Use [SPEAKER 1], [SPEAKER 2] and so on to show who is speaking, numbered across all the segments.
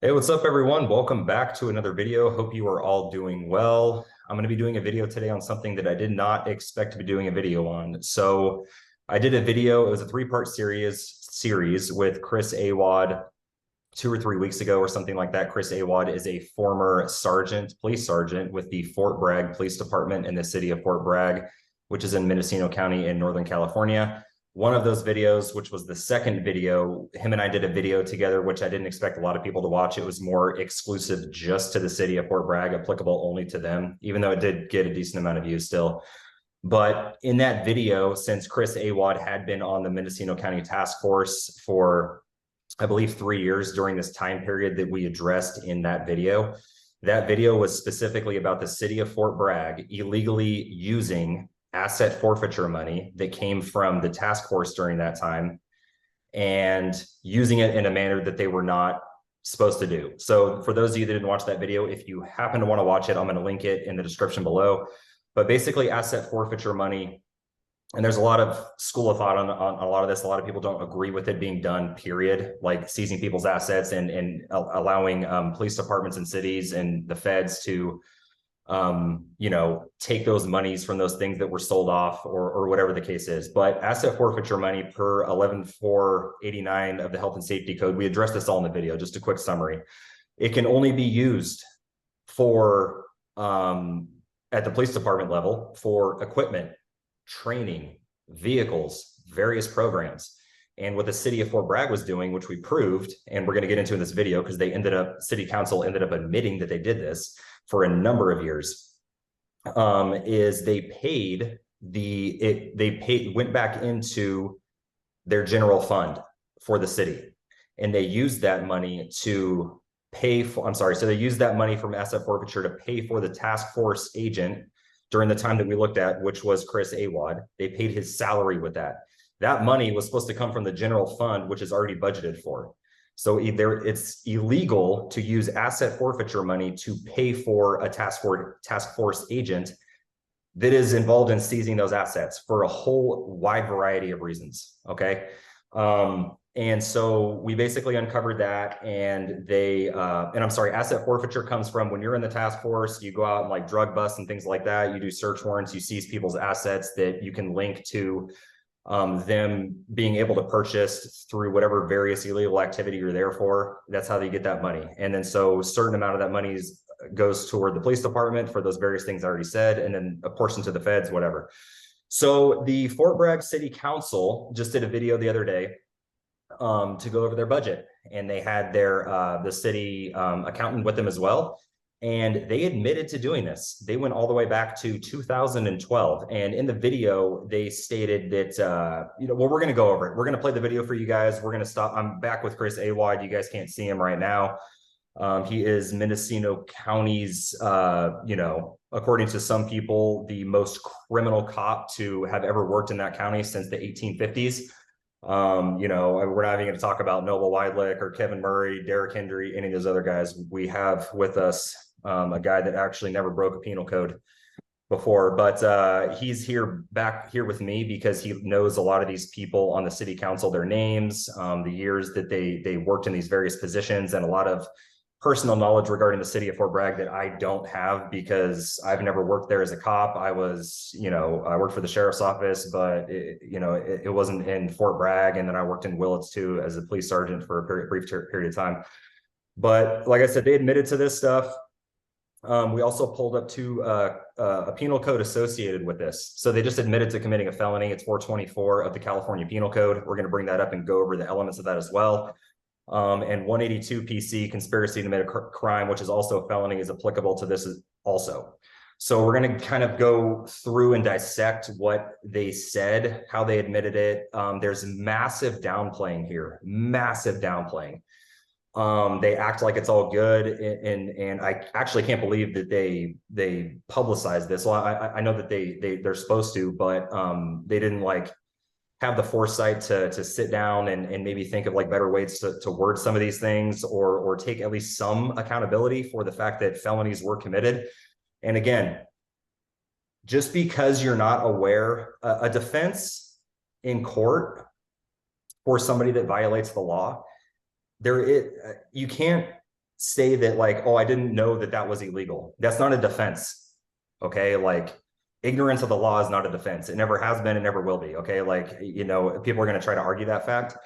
[SPEAKER 1] Hey, what's up, everyone? Welcome back to another video. Hope you are all doing well. I'm going to be doing a video today on something that I did not expect to be doing a video on. So I did a video. It was a three-part series with Chris Awad 2 or 3 weeks ago or something like that. Chris Awad is a former police sergeant with the Fort Bragg Police Department in the city of Fort Bragg, which is in Mendocino County in Northern California. One of those videos, which was the second video, him and I did a video together, which I didn't expect a lot of people to watch. It was more exclusive just to the city of Fort Bragg, applicable only to them, even though it did get a decent amount of views still. But in that video, since Chris Awad had been on the Mendocino County Task Force for, I believe, 3 years during this time period that we addressed in that video, was specifically about the city of Fort Bragg illegally using asset forfeiture money that came from the task force during that time and using it in a manner that they were not supposed to do. So for those of you that didn't watch that video, if you happen to want to watch it, I'm going to link it in the description below. But basically, asset forfeiture money, and there's a lot of school of thought on a lot of this. A lot of people don't agree with it being done, period, like seizing people's assets and allowing police departments and cities and the feds to take those monies from those things that were sold off or whatever the case is. But asset forfeiture money per 11489 of the Health and Safety Code, we addressed this all in the video, just a quick summary. It can only be used for, at the police department level, for equipment, training, vehicles, various programs. And what the city of Fort Bragg was doing, which we proved, and we're going to get into in this video because city council ended up admitting that they did this for a number of years, is went back into their general fund for the city. And they used that money to pay for, so they used that money from asset forfeiture to pay for the task force agent during the time that we looked at, which was Chris Awad. They paid his salary with that. That money was supposed to come from the general fund, which is already budgeted for. So either it's illegal to use asset forfeiture money to pay for a task force agent that is involved in seizing those assets for a whole wide variety of reasons. Okay. And so we basically uncovered that, and asset forfeiture comes from when you're in the task force, you go out and like drug busts and things like that. You do search warrants, you seize people's assets that you can link to them being able to purchase through whatever various illegal activity you're there for. That's how they get that money. And then so a certain amount of that money goes toward the police department for those various things I already said, and then a portion to the feds, whatever. So the Fort Bragg City Council just did a video the other day to go over their budget, and they had the city accountant with them as well. And they admitted to doing this. They went all the way back to 2012. And in the video, they stated that, we're going to go over it. We're going to play the video for you guys. We're going to stop. I'm back with Chris Awad. You guys can't see him right now. He is Mendocino County's, according to some people, the most criminal cop to have ever worked in that county since the 1850s. We're not even going to talk about Noble Weidlich or Kevin Murray, Derek Hendry, any of those other guys. We have with us a guy that actually never broke a penal code before, but he's back here with me because he knows a lot of these people on the city council, their names, the years that they worked in these various positions, and a lot of personal knowledge regarding the city of Fort Bragg that I don't have because I've never worked there as a cop. I worked for the sheriff's office, but it wasn't in Fort Bragg. And then I worked in Willits too as a police sergeant for a brief period of time. But like I said, they admitted to this stuff. We also pulled up a penal code associated with this. So they just admitted to committing a felony. It's 424 of the California Penal Code. We're going to bring that up and go over the elements of that as well. And 182 PC, conspiracy to commit a crime, which is also a felony, is applicable to this also. So we're going to kind of go through and dissect what they said, how they admitted it. There's massive downplaying here, massive downplaying. They act like it's all good, and I actually can't believe that they publicized this. Well, I know that they're supposed to, but they didn't have the foresight to sit down and maybe think of better ways to word some of these things, or take at least some accountability for the fact that felonies were committed. And again, just because you're not aware, a defense in court for somebody that violates the law, you can't say that like, oh, I didn't know that that was illegal. That's not a defense. Okay. Like ignorance of the law is not a defense. It never has been and never will be. Okay. Like, people are going to try to argue that fact.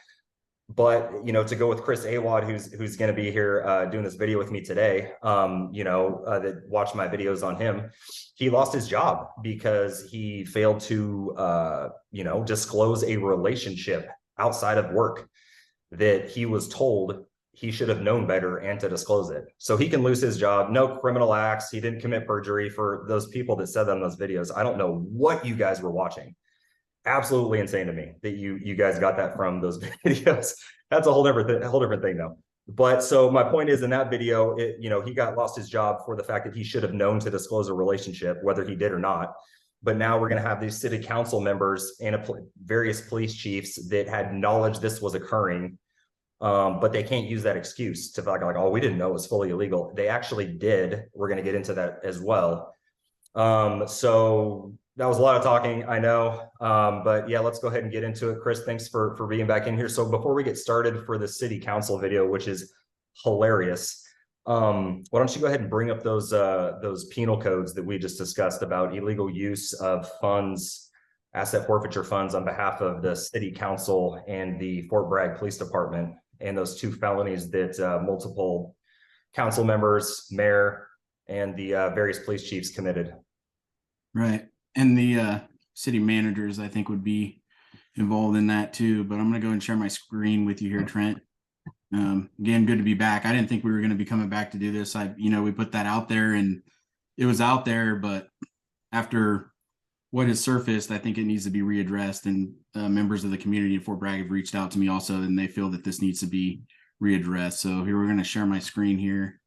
[SPEAKER 1] But to go with Chris Awad, who's going to be here doing this video with me today, that watch my videos on him, he lost his job because he failed to disclose a relationship outside of work that he was told he should have known better and to disclose it. So he can lose his job. No criminal acts. He didn't commit perjury. For those people that said that in those videos, I don't know what you guys were watching. Absolutely insane to me that you guys got that from those videos. That's a whole different thing though. But so my point is, in that video, he lost his job for the fact that he should have known to disclose a relationship, whether he did or not. But now we're going to have these city council members and various police chiefs that had knowledge this was occurring, but they can't use that excuse to like, oh, we didn't know it was fully illegal. They actually did. We're going to get into that as well. So that was a lot of talking, I know. But yeah, let's go ahead and get into it. Chris, thanks for being back in here. So before we get started for the city council video, which is hilarious, why don't you go ahead and bring up those penal codes that we just discussed about illegal use of funds, asset forfeiture funds on behalf of the city council and the Fort Bragg Police Department, and those two felonies that multiple council members, mayor, and the various police chiefs committed.
[SPEAKER 2] Right. And the city managers, I think, would be involved in that too. But I'm going to go and share my screen with you here, Trent. Again, good to be back. I didn't think we were going to be coming back to do this. We put that out there and it was out there, but after what has surfaced, I think it needs to be readdressed. And members of the community in Fort Bragg have reached out to me also, and they feel that this needs to be readdressed. So here we're going to share my screen here.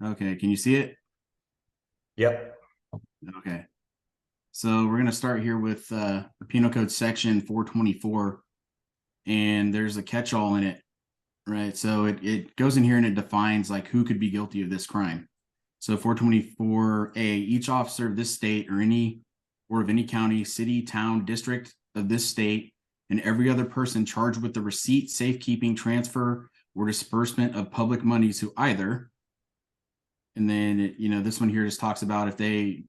[SPEAKER 2] Okay, can you see it?
[SPEAKER 1] Yep.
[SPEAKER 2] Okay. So we're going to start here with the Penal Code section 424, and there's a catch-all in it, right? So it goes in here and it defines like who could be guilty of this crime. So 424A, each officer of this state or of any county, city, town, district of this state, and every other person charged with the receipt, safekeeping, transfer, or disbursement of public monies who either, and then, this one here just talks about if they,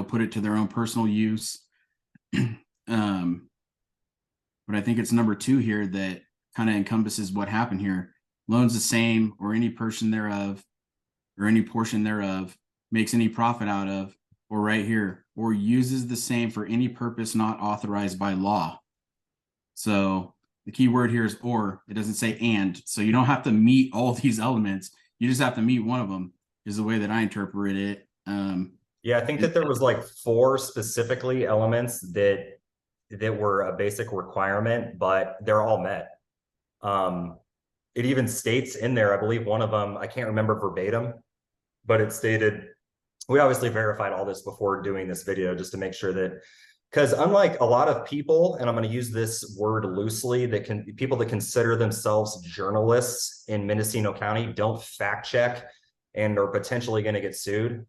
[SPEAKER 2] put it to their own personal use. But I think it's number 2 here that kind of encompasses what happened here. Loans the same or any portion thereof, makes any profit out of, or right here, or uses the same for any purpose not authorized by law. So the key word here is or. It doesn't say and. So you don't have to meet all these elements. You just have to meet one of them, is the way that I interpret it.
[SPEAKER 1] Yeah, I think that there was like 4 specifically elements that were a basic requirement, but they're all met. It even states in there, I believe one of them, I can't remember verbatim, but it stated, we obviously verified all this before doing this video just to make sure that, because unlike a lot of people, and I'm going to use this word loosely, people that consider themselves journalists in Mendocino County don't fact check and are potentially going to get sued.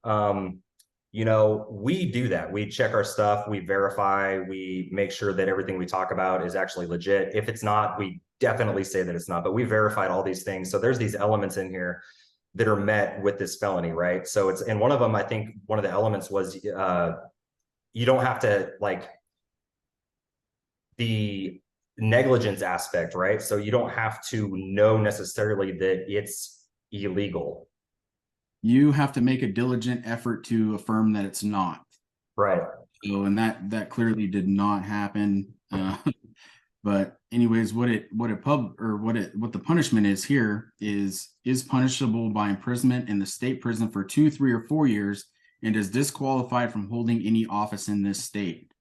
[SPEAKER 1] We do that. We check our stuff, we verify, we make sure that everything we talk about is actually legit. If it's not, we definitely say that it's not, but we verified all these things. So there's these elements in here that are met with this felony, right? So and one of them, I think one of the elements was you don't have to, like, the negligence aspect, right? So you don't have to know necessarily that it's illegal.
[SPEAKER 2] You have to make a diligent effort to affirm that it's not.
[SPEAKER 1] Right.
[SPEAKER 2] So, and that clearly did not happen. But anyways, what the punishment is here is punishable by imprisonment in the state prison for 2, 3, or 4 years, and is disqualified from holding any office in this state.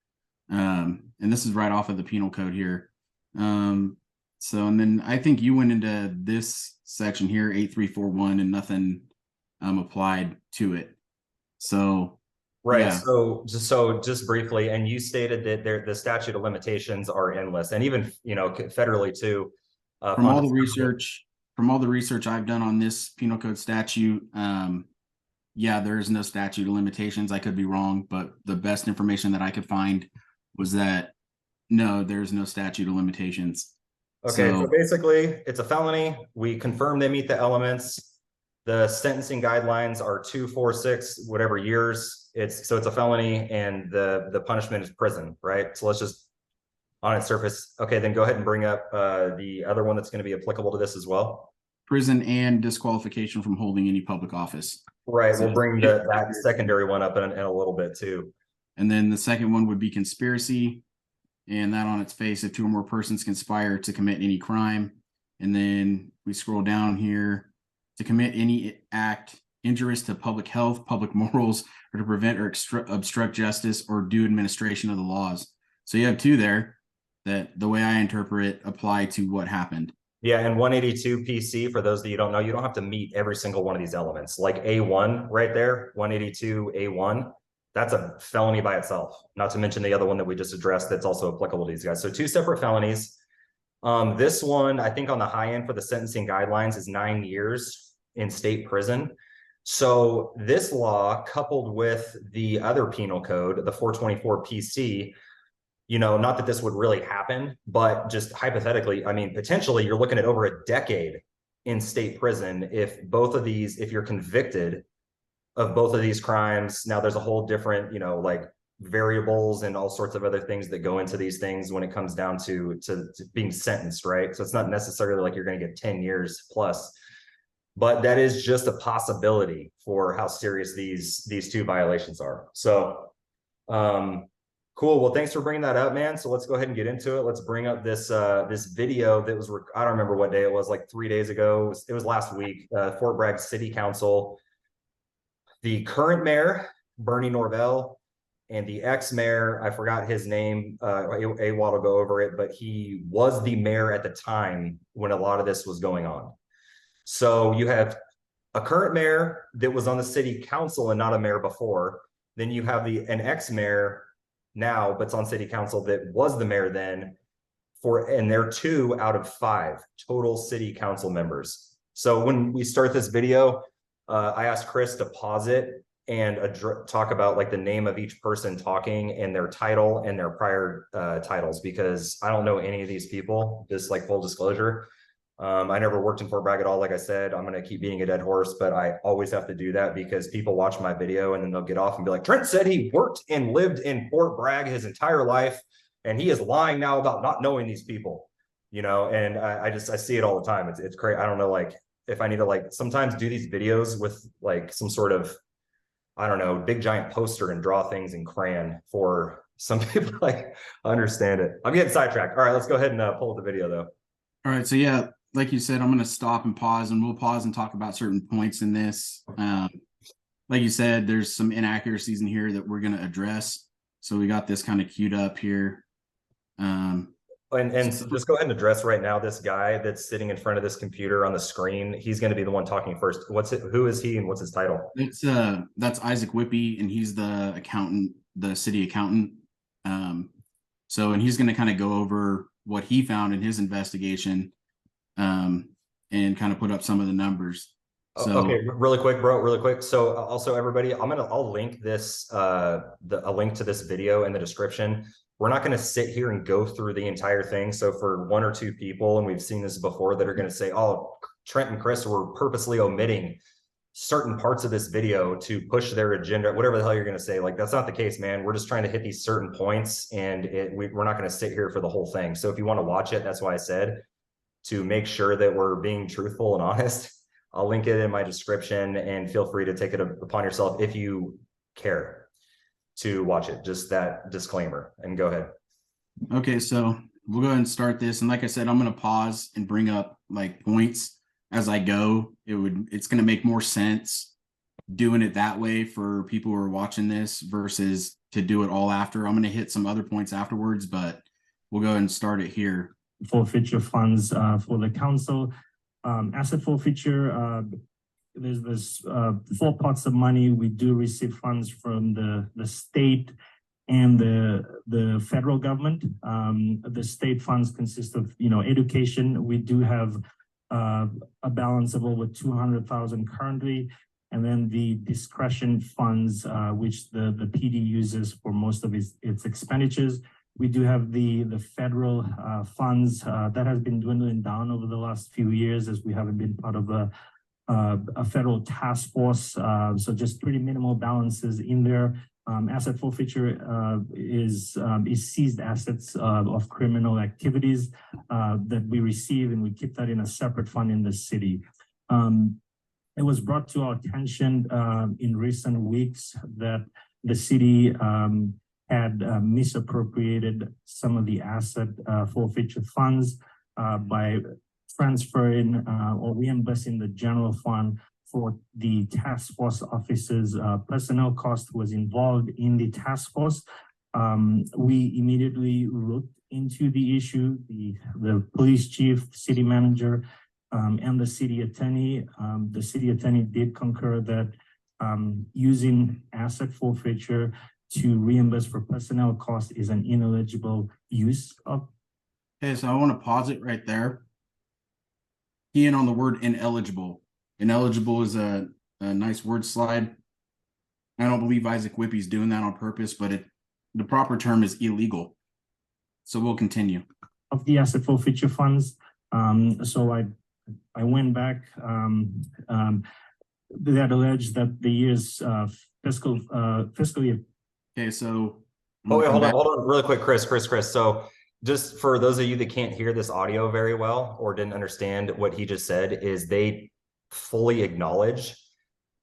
[SPEAKER 2] And this is right off of the penal code here. So, and then I think you went into this section here, 8341, and nothing applied to it. So
[SPEAKER 1] right.
[SPEAKER 2] Yeah.
[SPEAKER 1] So just briefly, and you stated that the statute of limitations are endless, and even federally too.
[SPEAKER 2] From all the research I've done on this penal code statute, there is no statute of limitations. I could be wrong, but the best information that I could find was that no, there's no statute of limitations.
[SPEAKER 1] Okay, so basically it's a felony. We confirm they meet the elements. The sentencing guidelines are 2, 4, 6, whatever years. It's a felony, and the punishment is prison, right? So let's just on its surface. Okay, then go ahead and bring up the other one that's going to be applicable to this as well.
[SPEAKER 2] Prison and disqualification from holding any public office.
[SPEAKER 1] Right, so we'll bring that secondary one up in a little bit too.
[SPEAKER 2] And then the second one would be conspiracy. And that on its face, if 2 or more persons conspire to commit any crime. And then we scroll down here, to commit any act injurious to public health, public morals, or to prevent or obstruct justice or due administration of the laws. So you have 2 there that, the way I interpret, apply to what happened.
[SPEAKER 1] Yeah, and 182 PC, for those that you don't know, you don't have to meet every single one of these elements. Like A1 right there, 182 A1, that's a felony by itself, not to mention the other one that we just addressed that's also applicable to these guys. So 2 separate felonies. This one, I think on the high end for the sentencing guidelines is 9 years in state prison. So this law, coupled with the other penal code, the 424 PC, you know, not that this would really happen, but just hypothetically, I mean, potentially you're looking at over a decade in state prison if both of these, if you're convicted of both of these crimes. Now there's a whole different, you know, like variables and all sorts of other things that go into these things when it comes down to being sentenced, right? So it's not necessarily like you're going to get 10 years plus, but that is just a possibility for how serious these 2 violations are. So cool. Well, thanks for bringing that up, man. So let's go ahead and get into it. Let's bring up this this video that was, I don't remember what day it was, like 3 days ago. It was last week. Fort Bragg City Council, the current mayor, Bernie Norvell, and the ex-mayor, I forgot his name, Awad will go over it, but he was the mayor at the time when a lot of this was going on. So you have a current mayor that was on the city council and not a mayor before. Then you have an ex-mayor now, but's on city council that was the mayor then, and they're 2 out of 5 total city council members. So when we start this video, I asked Chris to pause it and talk about like the name of each person talking and their title and their prior titles, because I don't know any of these people, just like full disclosure. I never worked in Fort Bragg at all. Like I said, I'm going to keep beating a dead horse, but I always have to do that because people watch my video and then they'll get off and be like, Trent said he worked and lived in Fort Bragg his entire life, and he is lying now about not knowing these people, you know? And I see it all the time. It's crazy. I don't know, like if I need to like sometimes do these videos with like some sort of, I don't know, big giant poster and draw things in crayon for some people like understand it. I'm getting sidetracked. All right, let's go ahead and pull up the video though.
[SPEAKER 2] All right. So yeah, like you said, I'm going to stop and pause, and we'll pause and talk about certain points in this. Like you said, there's some inaccuracies in here that we're going to address. So we got this kind of queued up here.
[SPEAKER 1] And so just go ahead and address right now this guy that's sitting in front of this computer on the screen. He's going to be the one talking first. Who is he and what's his title?
[SPEAKER 2] That's Isaac Whippy, and he's the accountant, the city accountant. And he's going to kind of go over what he found in his investigation, and kind of put up some of the numbers. So
[SPEAKER 1] okay, really quick, bro, really quick. So also everybody, I'll link this a link to this video in the description. We're not going to sit here and go through the entire thing. So for 1 or 2 people, and we've seen this before, that are going to say, oh, Trent and Chris were purposely omitting certain parts of this video to push their agenda, whatever the hell you're going to say. Like, that's not the case, man. We're just trying to hit these certain points, and we're not going to sit here for the whole thing. So if you want to watch it, that's why I said to make sure that we're being truthful and honest. I'll link it in my description, and feel free to take it upon yourself if you care to watch it. Just that disclaimer, and go ahead.
[SPEAKER 2] Okay, so we'll go ahead and start this. And like I said, I'm going to pause and bring up like points as I go. It's going to make more sense doing it that way for people who are watching this versus to do it all after. I'm going to hit some other points afterwards, but we'll go ahead and start it here.
[SPEAKER 3] Forfeiture funds for the council. Asset forfeiture, there's 4 pots of money. We do receive funds from the state and the federal government. The state funds consist of, education. We do have a balance of over 200,000 currently, and then the discretion funds, which the PD uses for most of its expenditures. We do have the federal funds that has been dwindling down over the last few years as we haven't been part of a federal task force. So just pretty minimal balances in there. Asset forfeiture is seized assets of criminal activities that we receive, and we keep that in a separate fund in the city. It was brought to our attention in recent weeks that the city had misappropriated some of the asset forfeiture funds by transferring or reimbursing the general fund for the task force officers. Personnel cost was involved in the task force. We immediately looked into the issue. The police chief, city manager, and the city attorney. The city attorney did concur that using asset forfeiture to reimburse for personnel cost is an ineligible use of.
[SPEAKER 2] Okay, so I want to pause it right there. Key in on the word ineligible. Ineligible is a nice word slide. I don't believe Isaac Whippy's doing that on purpose, but the proper term is illegal. So we'll continue.
[SPEAKER 3] Of the asset forfeiture funds. So I went back that alleged that the year's fiscal year.
[SPEAKER 2] Okay, so
[SPEAKER 1] oh wait, hold on really quick, Chris. So just for those of you that can't hear this audio very well or didn't understand what he just said, is they fully acknowledge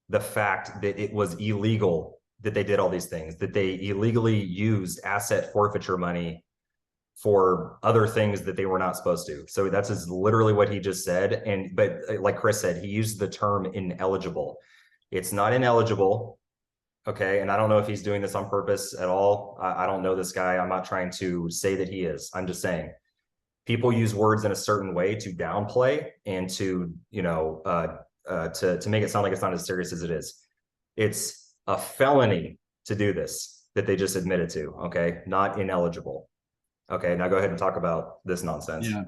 [SPEAKER 1] the fact that it was illegal that they did all these things, that they illegally used asset forfeiture money for other things that they were not supposed to. So that's literally what he just said. But like Chris said, he used the term ineligible. It's not ineligible. Okay. And I don't know if he's doing this on purpose at all. I don't know this guy. I'm not trying to say that he is. I'm just saying people use words in a certain way to downplay and to, to make it sound like it's not as serious as it is. It's a felony to do this that they just admitted to. Okay. Not ineligible. Okay. Now go ahead and talk about this nonsense.
[SPEAKER 2] Yeah.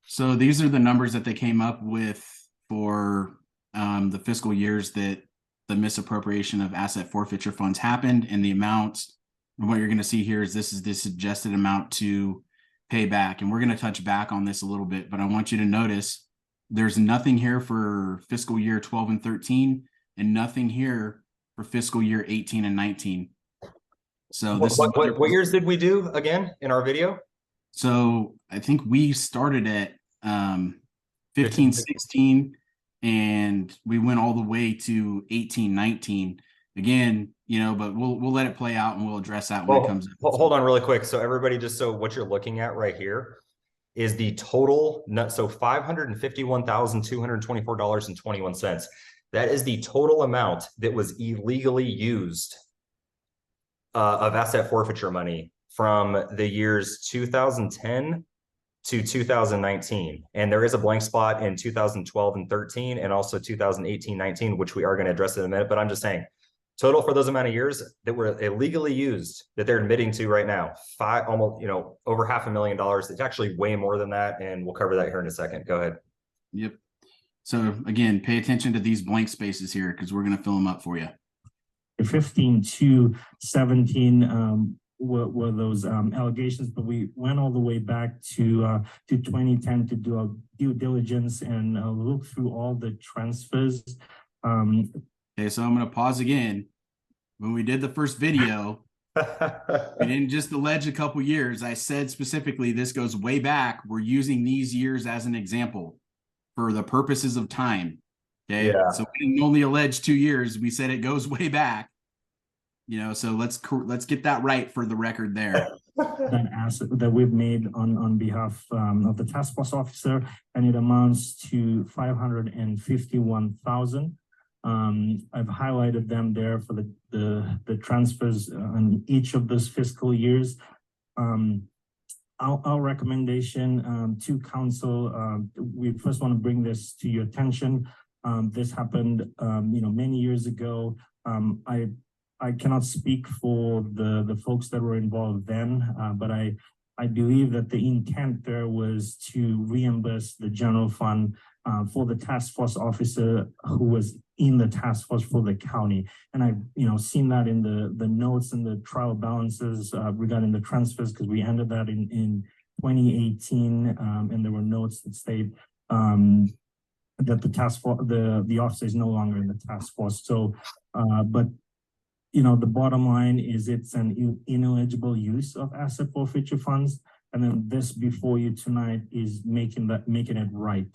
[SPEAKER 2] So these are the numbers that they came up with for the fiscal years that the misappropriation of asset forfeiture funds happened, and the amount. And what you're going to see here is this is the suggested amount to pay back. And we're going to touch back on this a little bit, but I want you to notice there's nothing here for fiscal year 12 and 13 and nothing here for fiscal year 18 and 19. So this
[SPEAKER 1] what years did we do again in our video?
[SPEAKER 2] So I think we started at 15, 16, and we went all the way to 18, 19. Again, but we'll let it play out and we'll address that when it comes up.
[SPEAKER 1] Hold on really quick. So everybody, just so what you're looking at right here is the total nut. So $551,224.21. That is the total amount that was illegally used of asset forfeiture money from the years 2010 to 2019. And there is a blank spot in 2012 and 13 and also 2018, 19, which we are going to address in a minute. But I'm just saying total for those amount of years that were illegally used that they're admitting to right now, almost, over $500,000. It's actually way more than that. And we'll cover that here in a second. Go ahead.
[SPEAKER 2] Yep. So again, pay attention to these blank spaces here because we're going to fill them up for you.
[SPEAKER 3] 15 to 17 were those allegations, but we went all the way back to 2010 to do a due diligence and look through all the transfers.
[SPEAKER 2] Okay, so I'm going to pause again. When we did the first video, we didn't just allege a couple years. I said specifically this goes way back. We're using these years as an example for the purposes of time. Okay, yeah. So we didn't only allege 2 years. We said it goes way back. So let's get that right for the record there.
[SPEAKER 3] An asset that we've made on behalf of the task force officer, and it amounts to $551,000. I've highlighted them there for the transfers on each of those fiscal years. Our recommendation to council, we first want to bring this to your attention. This happened, many years ago. I cannot speak for the folks that were involved then, but I believe that the intent there was to reimburse the general fund for the task force officer who was in the task force for the county. And I've, seen that in the notes and the trial balances regarding the transfers, because we ended that in 2018, and there were notes that state that the task force, the officer is no longer in the task force. So, but the bottom line is it's an ineligible use of asset forfeiture funds. And then this before you tonight is making it right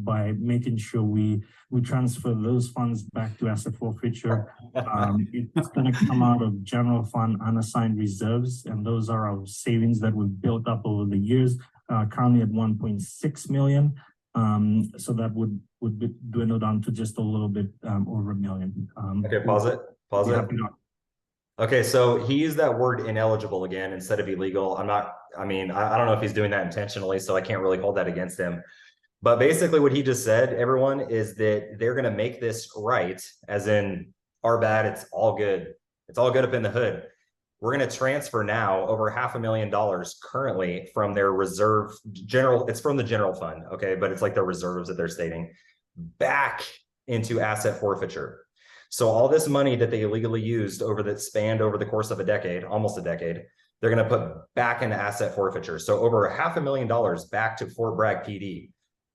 [SPEAKER 3] by making sure we transfer those funds back to asset forfeiture. It's going to come out of general fund unassigned reserves, and those are our savings that we've built up over the years, currently at 1.6 million. So that would dwindle down to just a little bit over $1 million.
[SPEAKER 1] Okay, pause it. Okay, so he used that word ineligible again instead of illegal. I don't know if he's doing that intentionally, so I can't really hold that against him. But basically what he just said, everyone, is that they're going to make this right, as in our bad, it's all good. It's all good up in the hood. We're going to transfer now over $500,000 currently from their reserve it's from the general fund, okay? But it's like the reserves that they're stating, back into asset forfeiture. So all this money that they illegally used spanned over the course of a decade, almost a decade, they're going to put back into asset forfeiture. So over $500,000 back to Fort Bragg PD,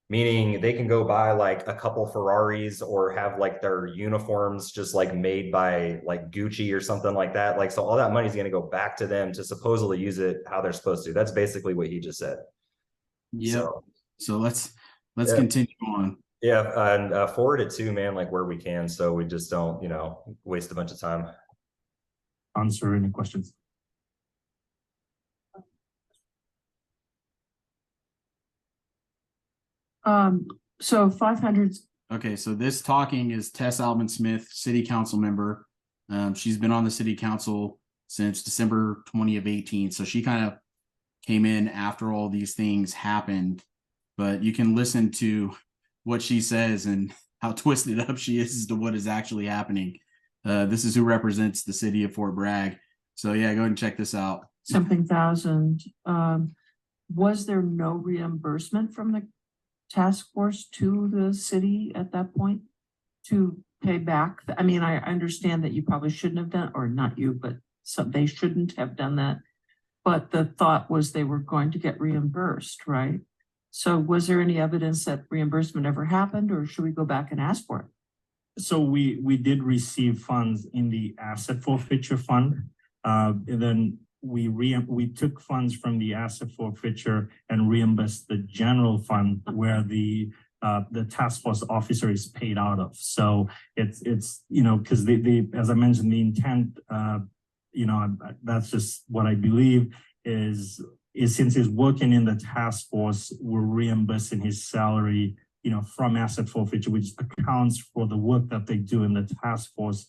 [SPEAKER 1] meaning they can go buy like a couple Ferraris or have like their uniforms just like made by like Gucci or something like that. Like, so all that money is going to go back to them to supposedly use it how they're supposed to. That's basically what he just said.
[SPEAKER 2] Yeah. So let's continue on.
[SPEAKER 1] Yeah, and forward it too, man, like where we can, so we just don't, waste a bunch of time.
[SPEAKER 3] Answer any questions.
[SPEAKER 4] So 500.
[SPEAKER 2] Okay, so this talking is Tess Alvin Smith, city council member. She's been on the city council since December 2018. So she kind of came in after all these things happened, but you can listen to what she says and how twisted up she is as to what is actually happening. This is who represents the city of Fort Bragg. So yeah, go ahead and check this out.
[SPEAKER 4] Something thousand. Was there no reimbursement from the task force to the city at that point to pay back? I mean, I understand that you probably shouldn't have done, or not you, but they shouldn't have done that. But the thought was they were going to get reimbursed, right? So was there any evidence that reimbursement ever happened, or should we go back and ask for it?
[SPEAKER 3] So we did receive funds in the asset forfeiture fund. And then we took funds from the asset forfeiture and reimbursed the general fund where the task force officer is paid out of. So it's because as I mentioned, the intent, that's just what I believe is since he's working in the task force, we're reimbursing his salary, from asset forfeiture, which accounts for the work that they do in the task force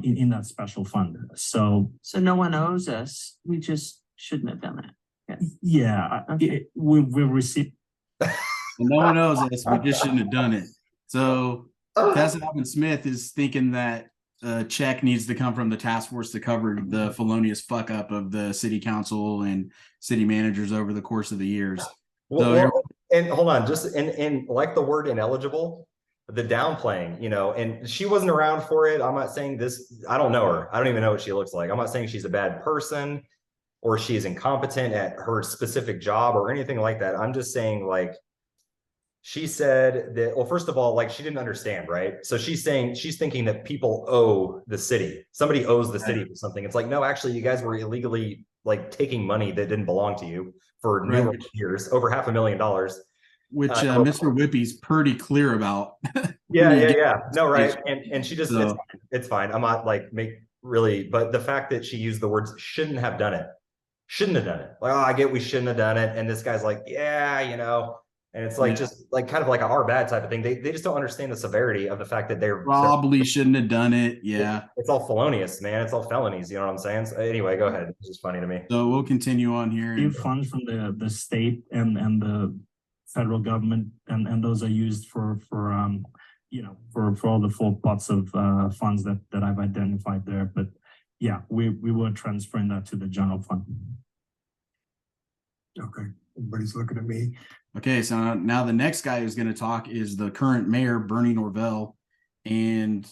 [SPEAKER 3] in that special fund. So
[SPEAKER 4] no one owes us. We just shouldn't have done that.
[SPEAKER 3] Yeah,
[SPEAKER 4] okay.
[SPEAKER 3] We've received.
[SPEAKER 2] No one knows us. We just shouldn't have done it. So Tessa Alvin Smith is thinking that a check needs to come from the task force to cover the felonious fuck up of the city council and city managers over the course of the years.
[SPEAKER 1] And hold on, just and like the word ineligible, the downplaying, and she wasn't around for it. I'm not saying this. I don't know her. I don't even know what she looks like. I'm not saying she's a bad person or she's incompetent at her specific job or anything like that. I'm just saying, like, she said that, well, first of all, like, she didn't understand, right? So she's thinking that people owe the city. Somebody owes the city for something. It's like, no, actually, you guys were illegally like taking money that didn't belong to you for numerous years, over $500,000.
[SPEAKER 2] Which Mr. Whippy's pretty clear about.
[SPEAKER 1] Yeah. No, right. And she just, it's fine. I'm not like but the fact that she used the words shouldn't have done it. Like, oh, I get we shouldn't have done it. And this guy's like, yeah, and it's like, just like kind of like our bad type of thing. They just don't understand the severity of the fact that they're
[SPEAKER 2] probably shouldn't have done it. Yeah.
[SPEAKER 1] It's all felonious, man. It's all felonies. You know what I'm saying? So anyway, go ahead. It's just funny to me.
[SPEAKER 2] So we'll continue on here.
[SPEAKER 3] Funds from the state and the federal government, and those are used for all the full pots of funds that I've identified there. But yeah, we were transferring that to the general fund.
[SPEAKER 5] Okay, everybody's looking at me.
[SPEAKER 2] Okay, so now the next guy who's going to talk is the current mayor, Bernie Norvell. And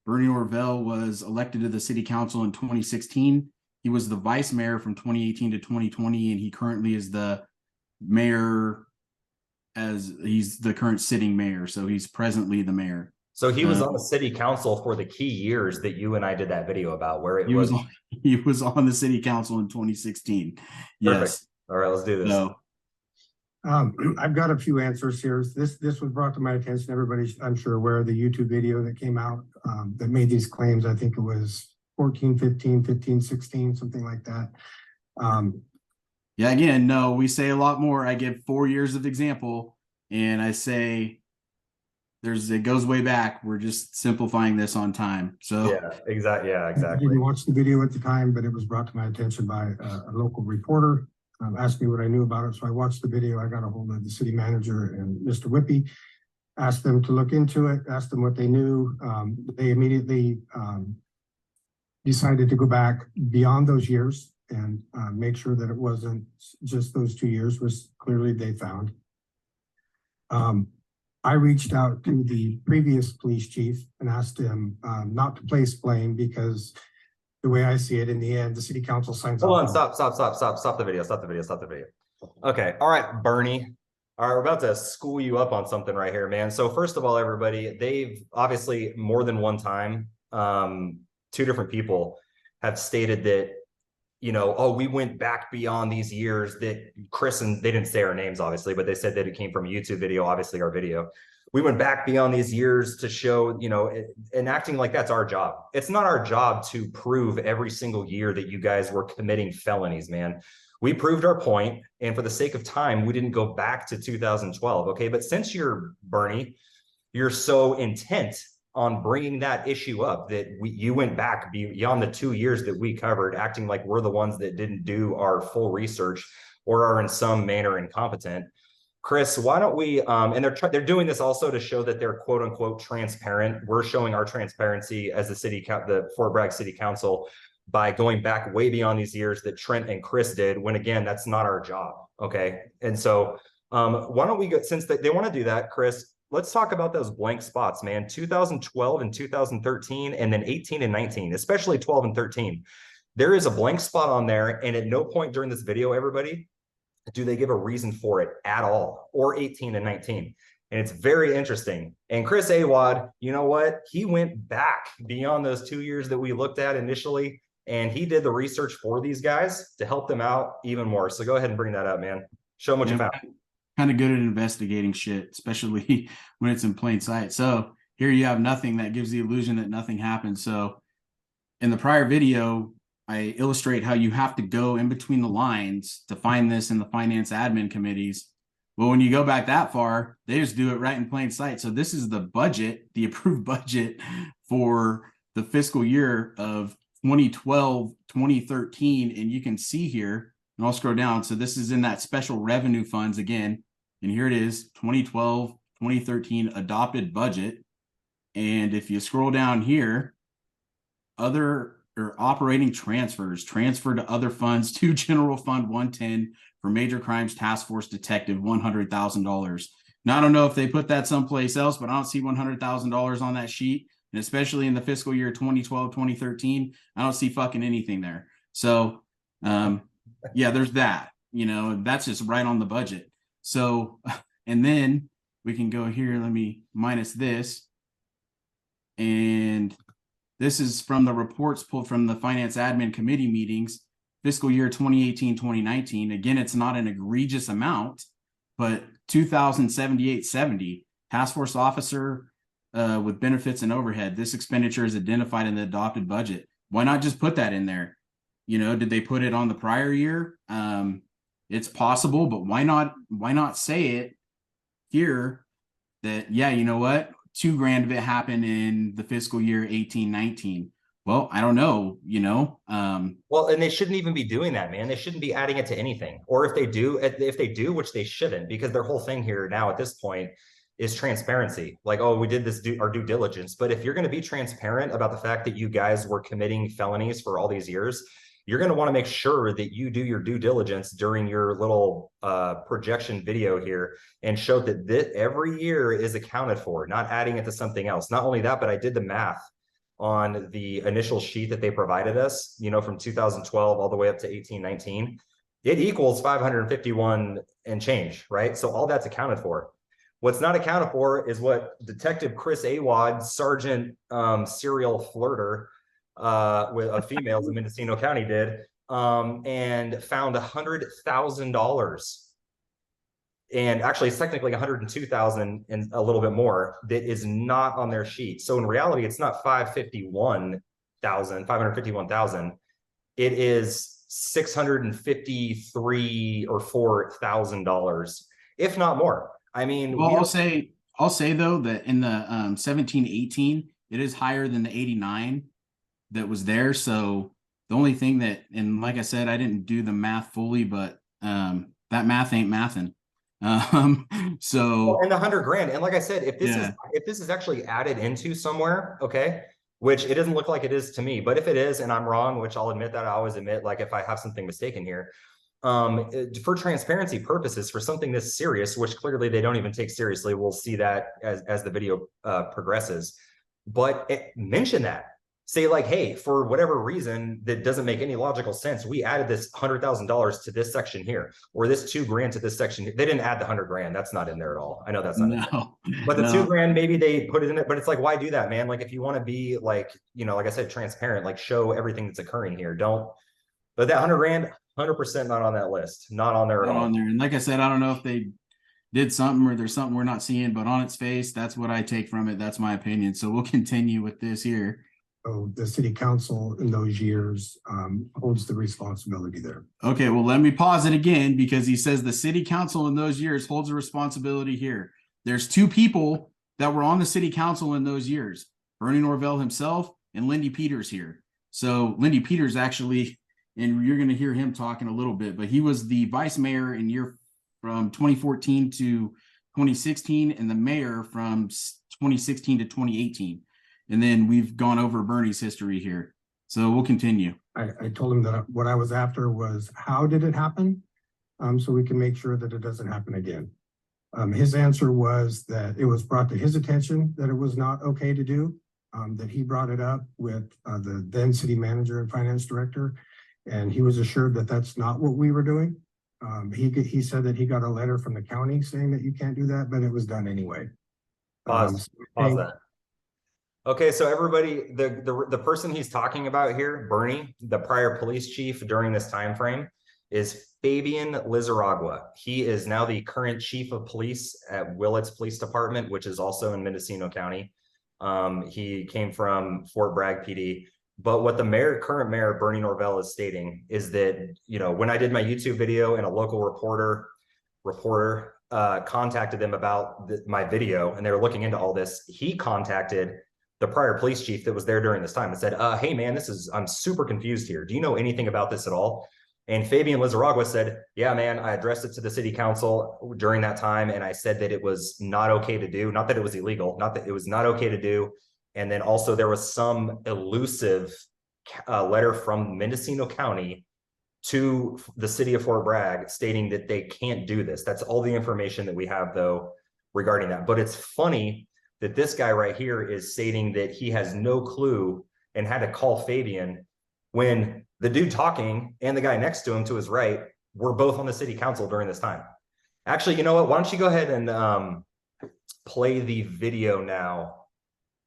[SPEAKER 2] Bernie Norvell was elected to the city council in 2016. He was the vice mayor from 2018 to 2020, and he currently is the mayor, as he's the current sitting mayor. So he's presently the mayor.
[SPEAKER 1] So he was on the city council for the key years that you and I did that video about, where
[SPEAKER 2] He was on the city council in 2016.
[SPEAKER 1] Perfect.
[SPEAKER 2] Yes.
[SPEAKER 1] All right, let's do this.
[SPEAKER 2] So
[SPEAKER 5] I've got a few answers here. This was brought to my attention. Everybody's, I'm sure, aware of the YouTube video that came out that made these claims. I think it was 14, 15, 15, 16, something like that.
[SPEAKER 2] yeah, again, no, we say a lot more. I give 4 years of example, and I say it goes way back. We're just simplifying this on time. So
[SPEAKER 1] yeah, exactly.
[SPEAKER 5] I didn't watch the video at the time, but it was brought to my attention by a local reporter. Asked me what I knew about it. So I watched the video. I got a hold of the city manager and Mr. Whippy, asked them to look into it, asked them what they knew. They immediately decided to go back beyond those years and make sure that it wasn't just those 2 years, which clearly they found. I reached out to the previous police chief and asked him not to place blame, because the way I see it, in the end, the city council signs
[SPEAKER 1] Hold
[SPEAKER 5] off.
[SPEAKER 1] on, stop the video. Okay, all right, Bernie. All right, we're about to school you up on something right here, man. So first of all, everybody, they've obviously more than one time, 2 different people have stated that, you know, oh, we went back beyond these years that Chris, and they didn't say our names, obviously, but they said that it came from a YouTube video, obviously our video. We went back beyond these years to show, you know, and acting like that's our job. It's not our job to prove every single year that you guys were committing felonies, man. We proved our point, and for the sake of time, we didn't go back to 2012, okay? But since you're, Bernie, you're so intent on bringing that issue up that you went back beyond the 2 years that we covered, acting like we're the ones that didn't do our full research or are in some manner incompetent. Chris, why don't we, and they're doing this also to show that they're quote unquote transparent. We're showing our transparency as the Fort Bragg City Council by going back way beyond these years that Trent and Chris did, when again, that's not our job, okay? And so why don't we go, since they want to do that, Chris, let's talk about those blank spots, man. 2012 and 2013, and then 18 and 19, especially 12 and 13. There is a blank spot on there, and at no point during this video, everybody, do they give a reason for it at all, or 18 and 19. And it's very interesting. And Chris Awad, you know what? He went back beyond those 2 years that we looked at initially, and he did the research for these guys to help them out even more. So go ahead and bring that up, man. Show them what you found.
[SPEAKER 2] Kind of good at investigating shit, especially when it's in plain sight. So here you have nothing. That gives the illusion that nothing happened. So in the prior video, I illustrate how you have to go in between the lines to find this in the finance admin committees. Well, when you go back that far, they just do it right in plain sight. So this is the budget, the approved budget for the fiscal year of 2012, 2013. And you can see here, and I'll scroll down. So this is in that special revenue funds again. And here it is, 2012, 2013 adopted budget. And if you scroll down here, other or operating transfers, transfer to other funds to General Fund 110 for Major Crimes Task Force Detective, $100,000. Now, I don't know if they put that someplace else, but I don't see $100,000 on that sheet. And especially in the fiscal year 2012, 2013, I don't see fucking anything there. So, yeah, there's that, you know, that's just right on the budget. So, and then we can go here, let me minus this. And this is from the reports pulled from the Finance Admin Committee meetings, fiscal year 2018, 2019. Again, it's not an egregious amount, but $2,078.70, task force officer with benefits and overhead. This expenditure is identified in the adopted budget. Why not just put that in there? You know, did they put it on the prior year? It's possible, but why not say it here that, yeah, you know what? $2,000 of it happened in the fiscal year 18-19. Well, I don't know, you know.
[SPEAKER 1] Well, and they shouldn't even be doing that, man. They shouldn't be adding it to anything. Or if they do, which they shouldn't, because their whole thing here now at this point is transparency. Like, oh, we did this our due diligence. But if you're going to be transparent about the fact that you guys were committing felonies for all these years, you're going to want to make sure that you do your due diligence during your little projection video here and show that every year is accounted for, not adding it to something else. Not only that, but I did the math on the initial sheet that they provided us, you know, from 2012 all the way up to 1819. It equals 551 and change, right? So all that's accounted for. What's not accounted for is what Detective Chris Awad, Sergeant serial flirter with females in Mendocino County did, and found $100,000. And actually, it's technically 102,000 and a little bit more that is not on their sheet. So in reality, it's not 551,000. It is $653 or $4,000, if not more. I mean,
[SPEAKER 2] well, I'll say though that in the 1718, it is higher than the 89 that was there. So the only thing that, and like I said, I didn't do the math fully, but that math ain't mathin'. So
[SPEAKER 1] and the $100,000, and like I said, if this is actually added into somewhere, okay, which it doesn't look like it is to me, but if it is and I'm wrong, which I'll admit that, I always admit, like if I have something mistaken here, for transparency purposes, for something this serious, which clearly they don't even take seriously, we'll see that as the video progresses, but mention that. Say like, hey, for whatever reason that doesn't make any logical sense, we added this $100,000 to this section here, or this $2,000 to this section here. They didn't add the $100,000. That's not in there at all. I know that's not in there. But the $2,000, maybe they put it in it. But it's like, why do that, man? Like, if you want to be like, you know, like I said, transparent, like show everything that's occurring here. Don't. But that $100,000, 100% not on that list. Not on there at all.
[SPEAKER 2] On there. And like I said, I don't know if they did something or there's something we're not seeing, but on its face, that's what I take from it. That's my opinion. So we'll continue with this here.
[SPEAKER 5] So the city council in those years holds the responsibility there.
[SPEAKER 2] Okay, well, let me pause it again because he says the city council in those years holds a responsibility here. There's two people that were on the city council in those years, Bernie Norvell himself and Lindy Peters here. So Lindy Peters actually, and you're going to hear him talking a little bit, but he was the vice mayor in year from 2014 to 2016 and the mayor from 2016 to 2018. And then we've gone over Bernie's history here. So we'll continue.
[SPEAKER 5] I told him that what I was after was how did it happen? So we can make sure that it doesn't happen again. His answer was that it was brought to his attention that it was not okay to do, that he brought it up with the then city manager and finance director. And he was assured that that's not what we were doing. He said that he got a letter from the county saying that you can't do that, but it was done anyway.
[SPEAKER 1] Pause that. Okay, so everybody, the person he's talking about here, Bernie, the prior police chief during this time frame, is Fabian Lizarragua. He is now the current chief of police at Willits Police Department, which is also in Mendocino County. He came from Fort Bragg PD. But what the current mayor, Bernie Norvell, is stating is that, you know, when I did my YouTube video and a local reporter contacted them about my video and they were looking into all this, he contacted the prior police chief that was there during this time and said, hey man, I'm super confused here. Do you know anything about this at all? And Fabian Lizarragua said, yeah, man, I addressed it to the city council during that time. And I said that it was not okay to do, not that it was illegal, not that it was not okay to do. And then also there was some elusive letter from Mendocino County to the city of Fort Bragg stating that they can't do this. That's all the information that we have though regarding that. But it's funny that this guy right here is stating that he has no clue and had to call Fabian when the dude talking and the guy next to him to his right were both on the city council during this time. Actually, you know what? Why don't you go ahead and play the video now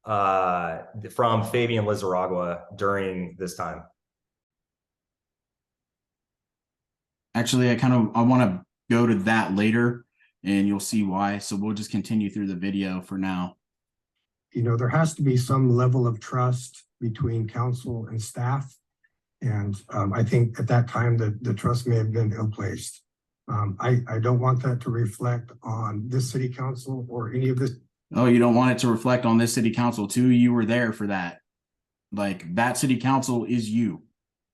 [SPEAKER 1] from Fabian Lizarragua during this time.
[SPEAKER 2] Actually, I want to go to that later and you'll see why. So we'll just continue through the video for now.
[SPEAKER 5] You know, there has to be some level of trust between council and staff. And I think at that time the trust may have been ill-placed. I don't want that to reflect on this city council or any of this.
[SPEAKER 2] Oh, you don't want it to reflect on this city council too? You were there for that. Like that city council is you.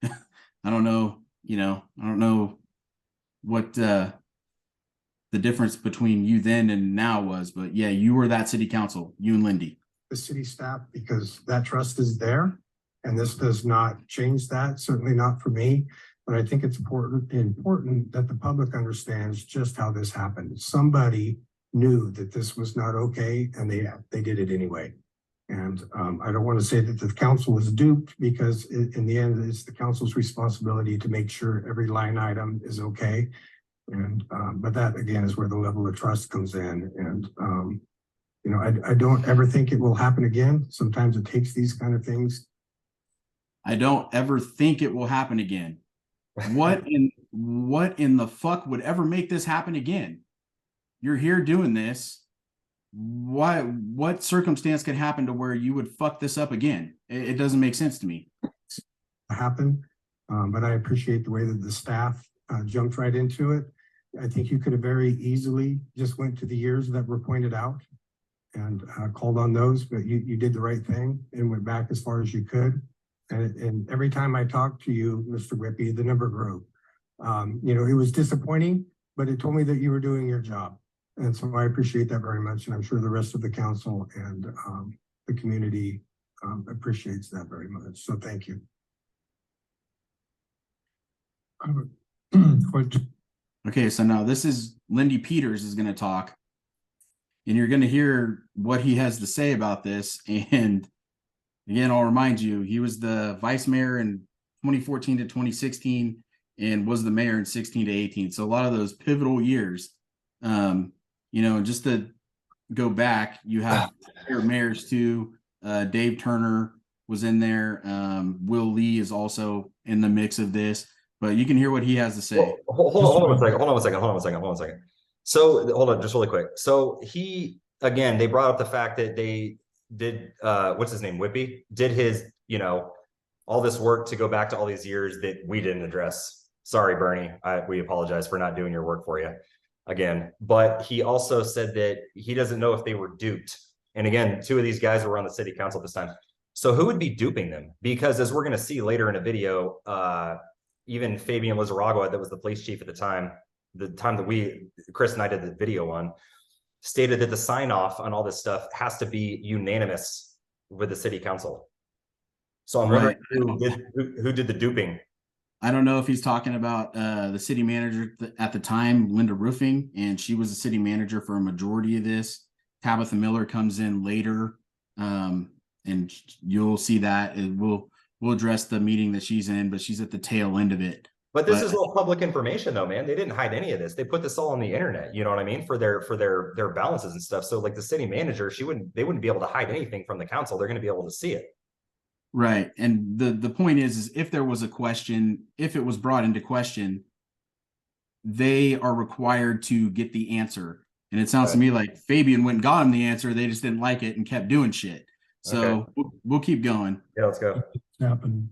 [SPEAKER 2] I don't know, you know, I don't know what the difference between you then and now was, but yeah, you were that city council, you and Lindy.
[SPEAKER 5] The city staff, because that trust is there. And this does not change that, certainly not for me. But I think it's important that the public understands just how this happened. Somebody knew that this was not okay, and they did it anyway. And I don't want to say that the council was duped, because in the end, it's the council's responsibility to make sure every line item is okay. And but that again is where the level of trust comes in. And you know, I don't ever think it will happen again. Sometimes it takes these kind of things.
[SPEAKER 2] I don't ever think it will happen again. What in the fuck would ever make this happen again? You're here doing this. What circumstance could happen to where you would fuck this up again? It doesn't make sense to me.
[SPEAKER 5] Happen, but I appreciate the way that the staff jumped right into it. I think you could have very easily just went to the years that were pointed out and called on those, but you did the right thing and went back as far as you could. And every time I talked to you, Mr. Whippy, the number grew. You know, it was disappointing, but it told me that you were doing your job. And so I appreciate that very much. And I'm sure the rest of the council and the community appreciates that very much. So thank you.
[SPEAKER 2] Okay, so now this is Lindy Peters is going to talk, and you're going to hear what he has to say about this. And again, I'll remind you, he was the vice mayor in 2014 to 2016 and was the mayor in 16 to 18. So a lot of those pivotal years, you know, just to go back, you have your mayors too. Dave Turner was in there. Will Lee is also in the mix of this, but you can hear what he has to say.
[SPEAKER 1] Well, hold on one second. So hold on just really quick. So again, they brought up the fact that they did, what's his name? Whippy did his, you know, all this work to go back to all these years that we didn't address. Sorry, Bernie. We apologize for not doing your work for you again. But he also said that he doesn't know if they were duped. And again, two of these guys were on the city council this time. So who would be duping them? Because as we're going to see later in a video, even Fabian Lizarraga, that was the police chief at the time that Chris and I did the video on, stated that the sign off on all this stuff has to be unanimous with the city council. So I'm wondering who did the duping.
[SPEAKER 2] I don't know if he's talking about the city manager at the time, Linda Roofing, and she was the city manager for a majority of this. Tabitha Miller comes in later, and you'll see that. We'll address the meeting that she's in, but she's at the tail end of it.
[SPEAKER 1] But this is all public information though, man. They didn't hide any of this. They put this all on the internet, you know what I mean? For their balances and stuff. So like the city manager, they wouldn't be able to hide anything from the council. They're going to be able to see it.
[SPEAKER 2] Right. And the point is if there was a question, if it was brought into question, they are required to get the answer. And it sounds to me like Fabian went and got him the answer. They just didn't like it and kept doing shit. So we'll keep going.
[SPEAKER 1] Yeah, let's go.
[SPEAKER 6] Happened.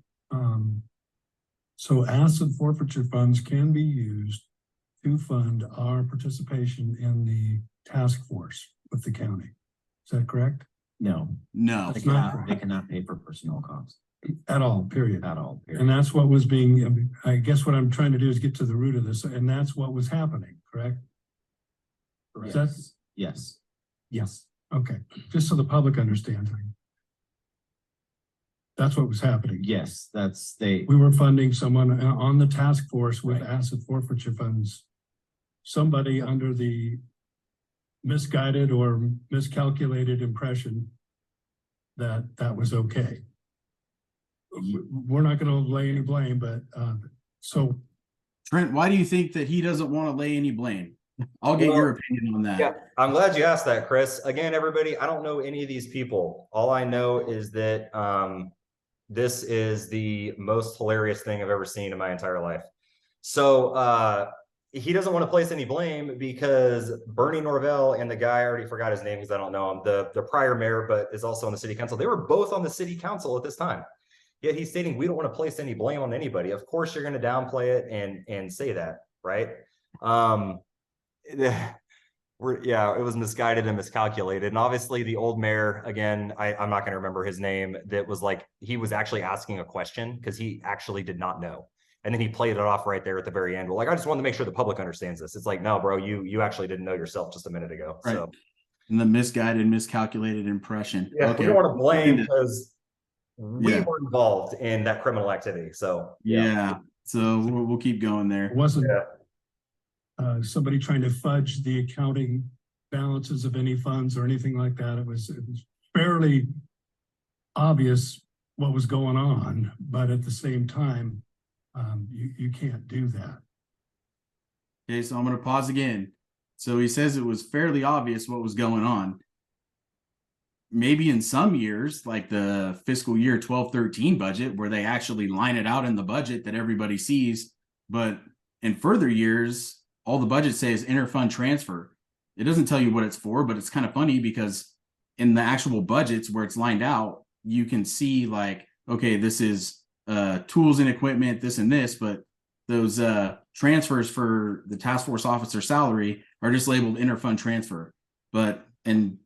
[SPEAKER 6] So asset forfeiture funds can be used to fund our participation in the task force with the county. Is that correct?
[SPEAKER 7] No,
[SPEAKER 2] No.
[SPEAKER 6] It's not
[SPEAKER 7] they cannot pay for personnel costs
[SPEAKER 6] at all, period.
[SPEAKER 7] at all. Period.
[SPEAKER 6] And that's what was being, I guess what I'm trying to do is get to the root of this, and that's what was happening, correct? Is that-
[SPEAKER 7] Yes.
[SPEAKER 6] Yes, okay, just so the public understands. That's what was happening.
[SPEAKER 7] Yes,
[SPEAKER 6] We were funding someone on the task force with
[SPEAKER 7] Right.
[SPEAKER 6] asset forfeiture funds. Somebody under the misguided or miscalculated impression that that was okay. We're not going to lay any blame, but so
[SPEAKER 2] Trent, why do you think that he doesn't want to lay any blame? I'll get your opinion on that.
[SPEAKER 1] Yeah, I'm glad you asked that, Chris. Again, everybody, I don't know any of these people. All I know is that this is the most hilarious thing I've ever seen in my entire life. So he doesn't want to place any blame because Bernie Norvell and the guy, I already forgot his name because I don't know him, the prior mayor, but is also on the city council. They were both on the city council at this time. Yet he's stating we don't want to place any blame on anybody. Of course, you're going to downplay it and say that, right? It was misguided and miscalculated. And obviously the old mayor, again, I'm not going to remember his name, that was like, he was actually asking a question because he actually did not know. And then he played it off right there at the very end. Well, like, I just wanted to make sure the public understands this. It's like, no, bro, you actually didn't know yourself just a minute ago.
[SPEAKER 2] Right.
[SPEAKER 1] So
[SPEAKER 2] And the misguided, miscalculated impression.
[SPEAKER 1] yeah, we don't want to blame because we
[SPEAKER 2] Yeah.
[SPEAKER 1] were involved in that criminal activity. So
[SPEAKER 2] Yeah. So we'll keep going there.
[SPEAKER 6] It wasn't
[SPEAKER 1] Yeah.
[SPEAKER 6] somebody trying to fudge the accounting balances of any funds or anything like that. It was fairly obvious what was going on, but at the same time, you can't do that.
[SPEAKER 2] Okay, so I'm going to pause again. So he says it was fairly obvious what was going on. Maybe in some years, like the fiscal year 12-13 budget, where they actually line it out in the budget that everybody sees. But in further years, all the budgets say is interfund transfer. It doesn't tell you what it's for, but it's kind of funny because in the actual budgets where it's lined out, you can see like, okay, this is tools and equipment, this and this, but those transfers for the task force officer salary are just labeled interfund transfer. But in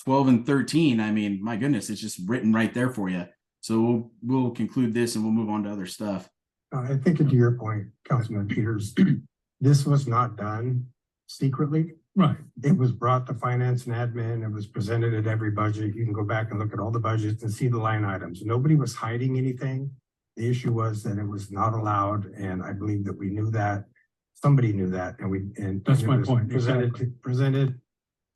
[SPEAKER 2] 12 and 13, I mean, my goodness, it's just written right there for you. So we'll conclude this and we'll move on to other stuff.
[SPEAKER 5] I think to your point, Councilman Peters, this was not done secretly.
[SPEAKER 6] Right.
[SPEAKER 5] It was brought to finance and admin. It was presented at every budget. You can go back and look at all the budgets and see the line items. Nobody was hiding anything. The issue was that it was not allowed, and I believe that we knew that. Somebody knew that, and
[SPEAKER 6] That's
[SPEAKER 5] it
[SPEAKER 6] my
[SPEAKER 5] was
[SPEAKER 6] point.
[SPEAKER 5] Presented.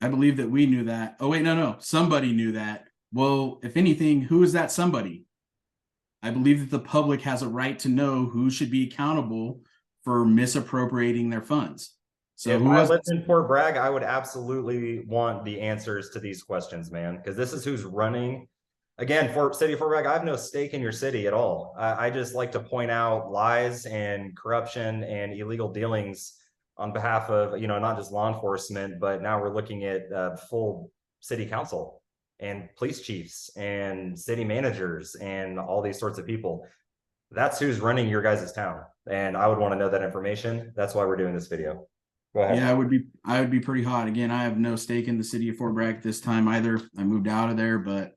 [SPEAKER 2] I believe that we knew that. Oh, wait, no. Somebody knew that. Well, if anything, who is that somebody? I believe that the public has a right to know who should be accountable for misappropriating their funds. So
[SPEAKER 1] if
[SPEAKER 2] who
[SPEAKER 1] I
[SPEAKER 2] was
[SPEAKER 1] lived in Fort Bragg, I would absolutely want the answers to these questions, man, because this is who's running. Again, City of Fort Bragg, I have no stake in your city at all. I just like to point out lies and corruption and illegal dealings on behalf of, not just law enforcement, but now we're looking at full city council and police chiefs and city managers and all these sorts of people. That's who's running your guys' town. And I would want to know that information. That's why we're doing this video. Go ahead.
[SPEAKER 2] Yeah, I would be pretty hot. Again, I have no stake in the city of Fort Bragg this time either. I moved out of there, but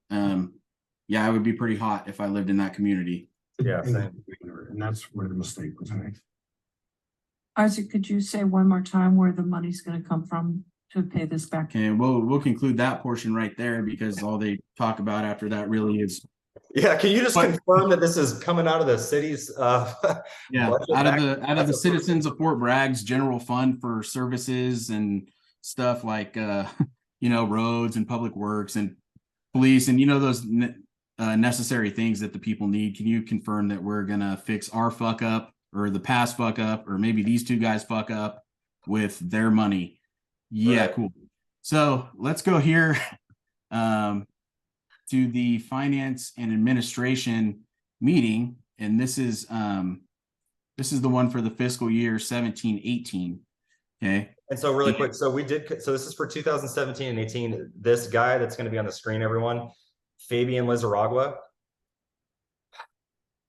[SPEAKER 2] yeah, I would be pretty hot if I lived in that community.
[SPEAKER 1] Yeah, same.
[SPEAKER 5] And that's where the mistake was made.
[SPEAKER 4] Isaac, could you say one more time where the money's gonna come from to pay this back?
[SPEAKER 2] Okay, we'll conclude that portion right there because all they talk about after that really is
[SPEAKER 1] Yeah, can you just confirm that this is coming out of the city's
[SPEAKER 2] yeah,
[SPEAKER 1] budget
[SPEAKER 2] out of the citizens of Fort Bragg's general fund for services and stuff like roads and public works and police and those necessary things that the people need. Can you confirm that we're gonna fix our fuck up or the past fuck up or maybe these two guys fuck up with their money? Yeah,
[SPEAKER 1] Right.
[SPEAKER 2] cool. So let's go here to the finance and administration meeting, and this is the one for the fiscal year 17-18. Okay.
[SPEAKER 1] And so really quick, so this is for 2017 and 18. This guy that's going to be on the screen, everyone, Fabian Lizarragua.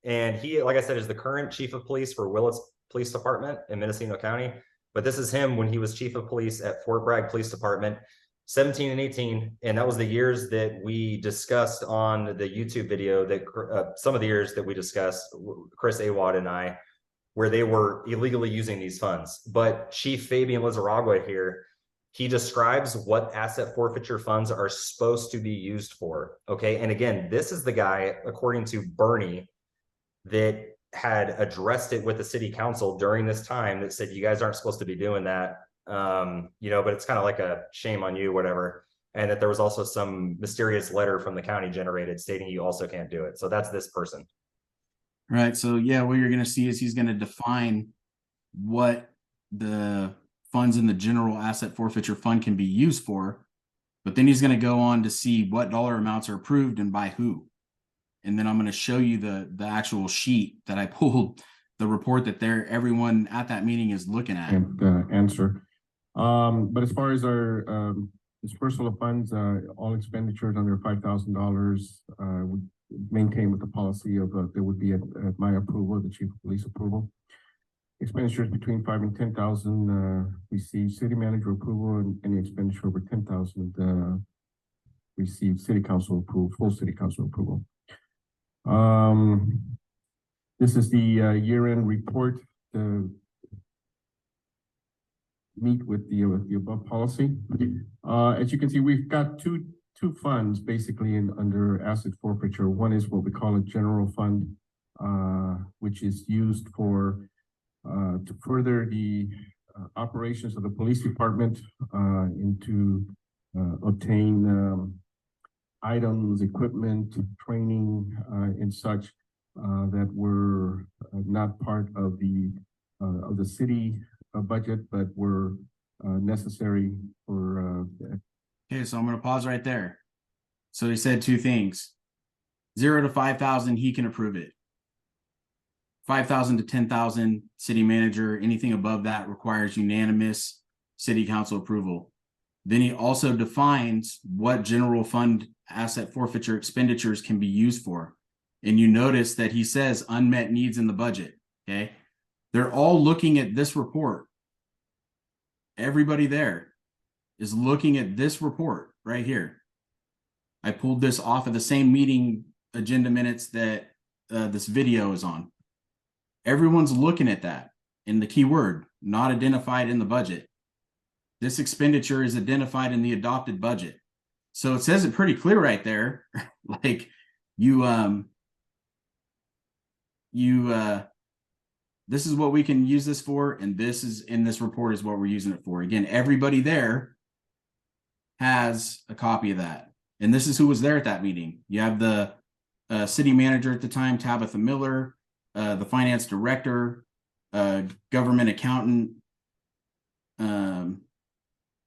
[SPEAKER 1] And he, like I said, is the current chief of police for Willits Police Department in Mendocino County. But this is him when he was chief of police at Fort Bragg Police Department, 17 and 18. And that was the years that we discussed on the YouTube video that some of the years that we discussed, Chris, Awad, and I, where they were illegally using these funds. But Chief Fabian Lizarragua here, he describes what asset forfeiture funds are supposed to be used for. Okay. And again, this is the guy, according to Bernie, that had addressed it with the city council during this time that said, you guys aren't supposed to be doing that. But it's kind of like a shame on you, whatever. And that there was also some mysterious letter from the county generated stating you also can't do it. So that's this person.
[SPEAKER 2] Right. So yeah, what you're going to see is he's going to define what the funds in the general asset forfeiture fund can be used for, but then he's going to go on to see what dollar amounts are approved and by who. And then I'm going to show you the actual sheet that I pulled, the report that everyone at that meeting is looking at.
[SPEAKER 8] And answer. But as far as our dispersal of funds, all expenditures under $5,000, we maintain with the policy of there would be at my approval, the chief of police approval. Expenditures between 5 and 10,000 receive city manager approval, and any expenditure over 10,000 receive city council approval, full city council approval. This is the year-end report to meet with the above policy. As you can see, we've got two two funds basically under asset forfeiture. One is what we call a general fund, which is used for to further the operations of the police department and to obtain items, equipment, training, and such that were not part of the city budget, but were necessary for.
[SPEAKER 2] Okay, so I'm going to pause right there. So he said two things: 0 to 5,000, he can approve it. 5,000 to 10,000, city manager. Anything above that requires unanimous city council approval. Then he also defines what general fund asset forfeiture expenditures can be used for. And you notice that he says unmet needs in the budget. Okay. They're all looking at this report. Everybody there is looking at this report right here. I pulled this off of the same meeting agenda minutes that this video is on. Everyone's looking at that. And the key word, not identified in the budget. This expenditure is identified in the adopted budget. So it says it pretty clear right there. Like this is what we can use this for, and this is in this report is what we're using it for. Again, everybody there has a copy of that. And this is who was there at that meeting. You have the city manager at the time, Tabitha Miller, the finance director, government accountant,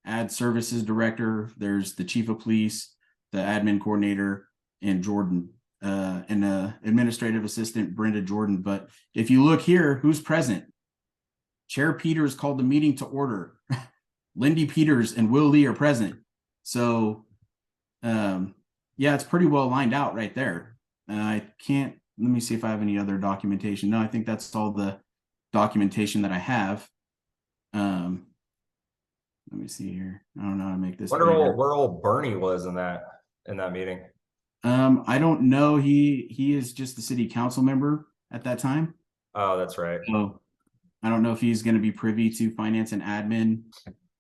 [SPEAKER 2] ad services director. There's the chief of police, the admin coordinator, and Jordan, and administrative assistant, Brenda Jordan. But if you look here, who's present? Chair Peters called the meeting to order. Lindy Peters and Will Lee are present. So, yeah, it's pretty well lined out right there. I can't, let me see if I have any other documentation. No, I think that's all the documentation that I have. Let me see here. I don't know how to make this.
[SPEAKER 1] Where old Bernie was in that meeting.
[SPEAKER 2] I don't know. He is just the city council member at that time.
[SPEAKER 1] Oh, that's right.
[SPEAKER 2] So I don't know if he's going to be privy to finance and admin.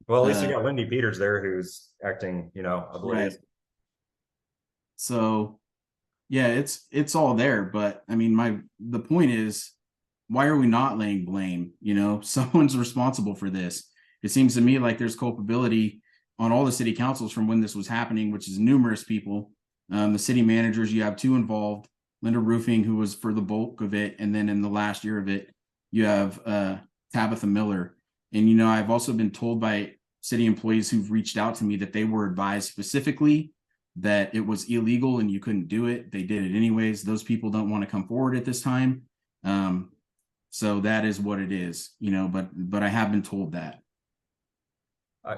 [SPEAKER 1] Well, at least you got Lindy Peters there, who's acting, oblivious.
[SPEAKER 2] Right. So yeah, it's all there. But I mean, the point is, why are we not laying blame? Someone's responsible for this. It seems to me like there's culpability on all the city councils from when this was happening, which is numerous people. The city managers, you have two involved, Linda Roofing, who was for the bulk of it. And then in the last year of it, you have Tabitha Miller. And, I've also been told by city employees who've reached out to me that they were advised specifically that it was illegal and you couldn't do it. They did it anyways. Those people don't want to come forward at this time. So that is what it is, but I have been told that.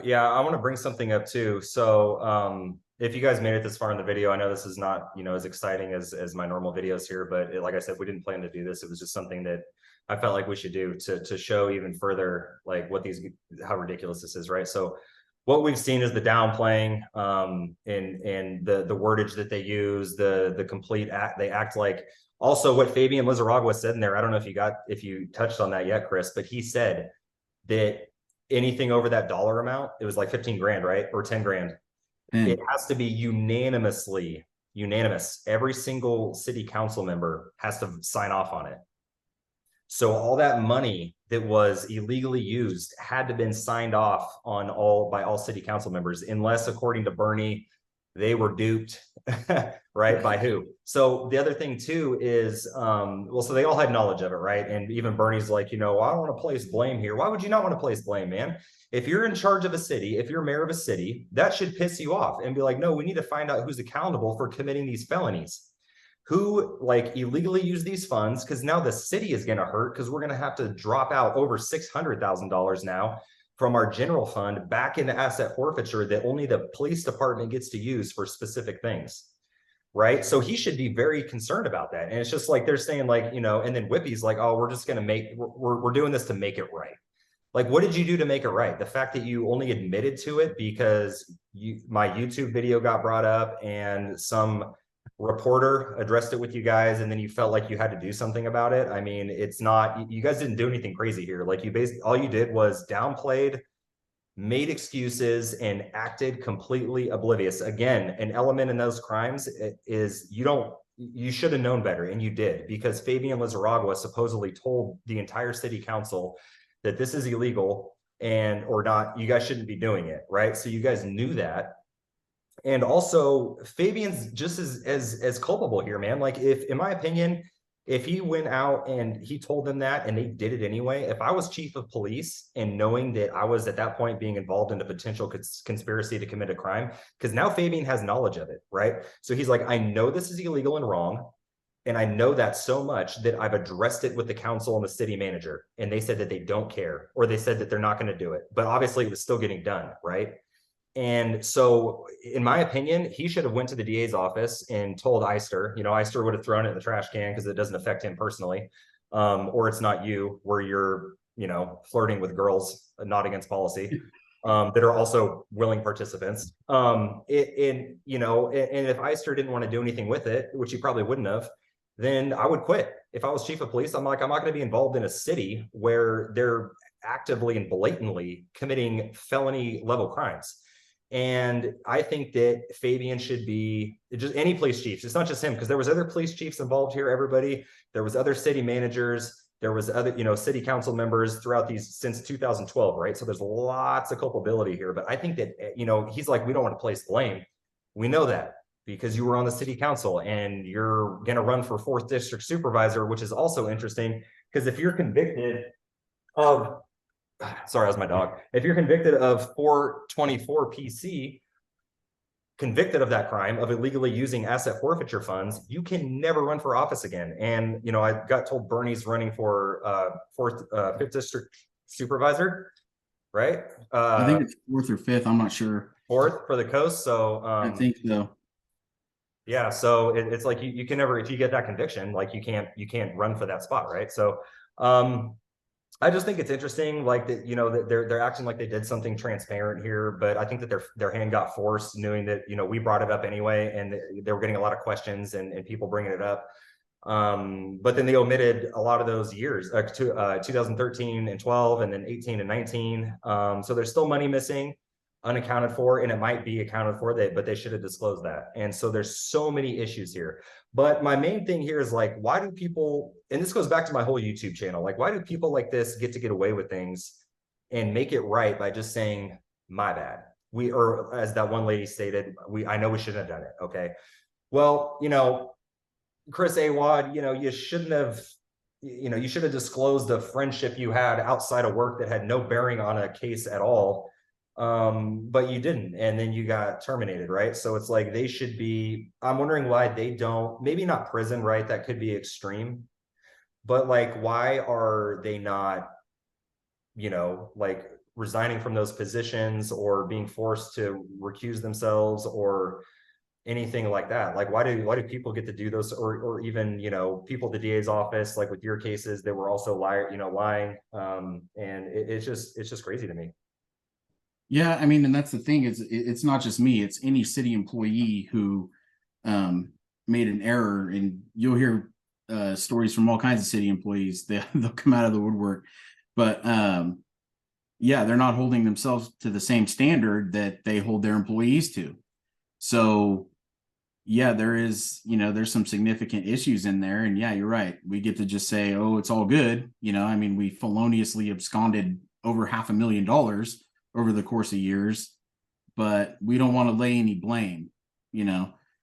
[SPEAKER 1] Yeah, I want to bring something up too. So if you guys made it this far in the video, I know this is not, as exciting as my normal videos here, but like I said, we didn't plan to do this. It was just something that I felt like we should do to show even further, like how ridiculous this is, right? So what we've seen is the downplaying and the wordage that they use, the complete act. They act like also what Fabian Lizarragua said in there. I don't know if you touched on that yet, Chris, but he said that anything over that dollar amount, it was like 15 grand, right? Or 10 grand. It has to be unanimous. Every single city council member has to sign off on it. So all that money that was illegally used had to been signed off on by all city council members, unless, according to Bernie, they were duped, right? By who? So the other thing too is, so they all had knowledge of it, right? And even Bernie's like, I don't want to place blame here. Why would you not want to place blame, man? If you're in charge of a city, if you're mayor of a city, that should piss you off and be like, no, we need to find out who's accountable for committing these felonies. Who illegally use these funds, because now the city is going to hurt, because we're going to have to drop out over $600,000 now from our general fund back into asset forfeiture that only the police department gets to use for specific things, right? So he should be very concerned about that. And it's just like they're saying, and then Whippy's like, oh, we're just going to we're doing this to make it right. Like, what did you do to make it right? The fact that you only admitted to it because my YouTube video got brought up and some reporter addressed it with you guys, and then you felt like you had to do something about it. I mean, it's not, you guys didn't do anything crazy here. Like, all you did was downplayed made excuses and acted completely oblivious. Again, an element in those crimes is you should have known better, and you did, because Fabian Lizarragua supposedly told the entire city council that this is illegal and or not, you guys shouldn't be doing it, right? So you guys knew that. And also Fabian's just as culpable here, man. Like, if, in my opinion, if he went out and he told them that and they did it anyway, if I was chief of police and knowing that I was at that point being involved in a potential conspiracy to commit a crime, because now Fabian has knowledge of it, right? So he's like, I know this is illegal and wrong. And I know that so much that I've addressed it with the council and the city manager, and they said that they don't care, or they said that they're not going to do it. But obviously it was still getting done, right? And so, in my opinion, he should have went to the DA's office and told Eister. Eister would have thrown it in the trash can because it doesn't affect him personally. Or it's not you, where you're, flirting with girls, not against policy, that are also willing participants. And if Eister didn't want to do anything with it, which he probably wouldn't have, then I would quit. If I was chief of police, I'm not going to be involved in a city where they're actively and blatantly committing felony level crimes. And I think that Fabian should be just any police chiefs. It's not just him, because there was other police chiefs involved here, everybody. There was other city managers. There was other, city council members throughout these since 2012, right? So there's lots of culpability here. But I think that, he's like, we don't want to place blame. We know that because you were on the city council and you're going to run for 4th district supervisor, which is also interesting, because if you're convicted of, sorry, that was my dog. If you're convicted of 424 PC, convicted of that crime of illegally using asset forfeiture funds, you can never run for office again. And, I got told Bernie's running for 5th district supervisor, right?
[SPEAKER 2] I think it's 4th or 5th. I'm not sure.
[SPEAKER 1] 4th for the coast. So
[SPEAKER 2] I think so.
[SPEAKER 1] Yeah, so it's like you can never, if you get that conviction, like you can't run for that spot, right? So I just think it's interesting, like that, that they're acting like they did something transparent here, but I think that their hand got forced, knowing that we brought it up anyway, and they were getting a lot of questions and people bringing it up. But then they omitted a lot of those years, 2013 and 12, and then 18 and 19. So there's still money missing, unaccounted for, and it might be accounted for, but they should have disclosed that. And so there's so many issues here. But my main thing here is, like, why do people, and this goes back to my whole YouTube channel, like, why do people like this get away with things and make it right by just saying, my bad? Or as that one lady stated, I know we shouldn't have done it. Okay. Well, Chris Awad, you shouldn't have, you should have disclosed a friendship you had outside of work that had no bearing on a case at all. But you didn't, and then you got terminated, right? So it's like they should be, I'm wondering why they don't, maybe not prison, right? That could be extreme, but like, why are they not, like resigning from those positions or being forced to recuse themselves or anything like that? Like, why do people get to do those, or even, people at the DA's office, like with your cases, they were also lying. And it's just crazy to me.
[SPEAKER 2] Yeah, I mean, and that's the thing, it's not just me, it's any city employee who made an error. And you'll hear stories from all kinds of city employees. They'll come out of the woodwork, but yeah, they're not holding themselves to the same standard that they hold their employees to. So yeah, there's some significant issues in there. And yeah, you're right, we get to just say, oh, it's all good. I mean, we feloniously absconded over $500,000 over the course of years, but we don't want to lay any blame,